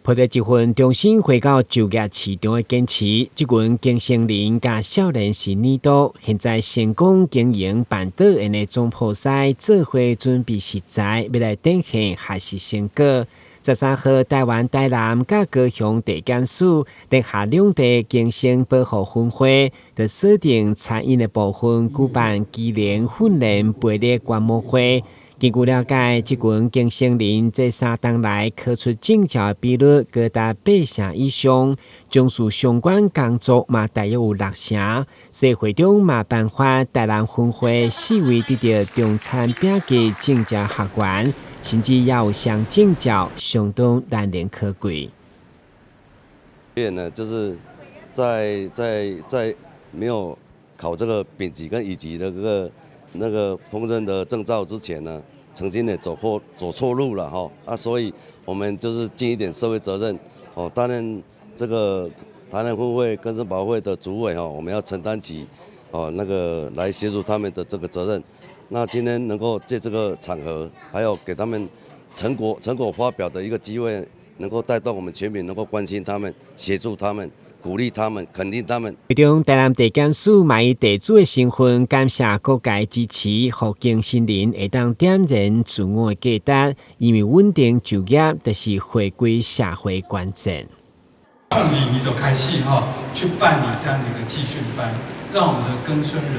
获得一份重新回到就业市场的坚持，这群经成人甲少年是年度，现在成功经营办导员的总铺师做伙准备实在，要来展现学习成果。13号，台湾台南甲高雄地检署联下两地经生保护分会，就锁定餐饮的部分，举办技能训练培力观摩会。根据了解，这群经生人这3天来考出证照的比率高达80%以上，从事相关工作嘛大约有60%。所以会中嘛颁发台南分会4位得到中餐丙级证照学员，甚至也有上证照，相当难能可贵。呢，就是在没有考这个丙级跟乙级的那个烹饪的证照之前呢，曾经也走错路了哈所以我们就是尽一点社会责任担任这个台南分会根生保会的主委我们要承担起那个来协助他们的这个责任。那今天能够借这个场合，还有给他们成果发表的一个机会，能够带动我们全民能够关心他们、协助他们。鼓励他们，肯定他们。其中，台南地检署嘛以地主的身份，感谢各界支持，互经新人会当点燃自我的价值，因为稳定就业就是回归社会关键。从2年就开始去办理这样的一个技训班，让我们的庚孙人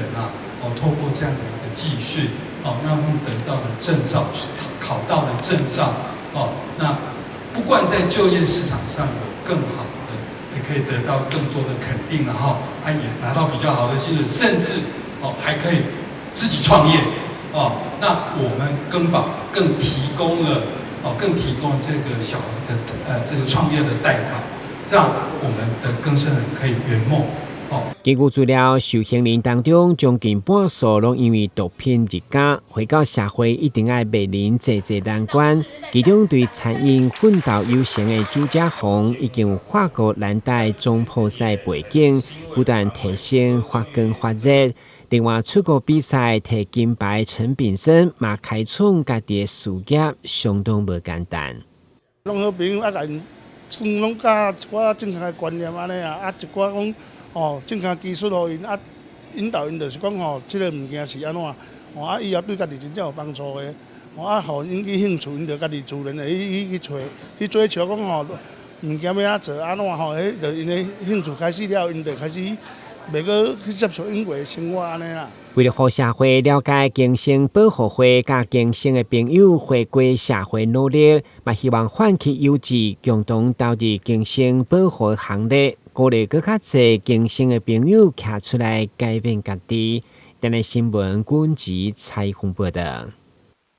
透过这样的一个技训让他们得到了证照，考到了证照那不管在就业市场上有更好。也可以得到更多的肯定，然后也拿到比较好的薪水，甚至还可以自己创业那我们庚保更提供了这个小额的这个创业的贷款，让我们的庚生人可以圆梦。根据资料，受刑人当中将近半数拢因为毒品入监，回到社会一定要面临侪难关。其中对餐饮奋斗有成的朱家宏，已经有法国蓝带总铺师背景，不断提升发光发热。另外，出国比赛摕金牌陈炳生嘛开创家己的事业，相当无简单。拢好朋友甲因拢教一寡正确的观念安尼一寡讲。正确技术互因引导因，就是讲这个物件是安怎以后对家己真正有帮助的互因去兴趣，因就家己自然的去找去追求讲物件要做安怎就因的兴趣开始了，因就开始袂阁去接受因过的生活安尼啦。为了互社会了解经生保护会甲经生的朋友回归社会努力，嘛希望唤起优质共同投入经生保护行列。鼓励更较侪经生的朋友站出来改变家己。今日新闻，阮子采访报道。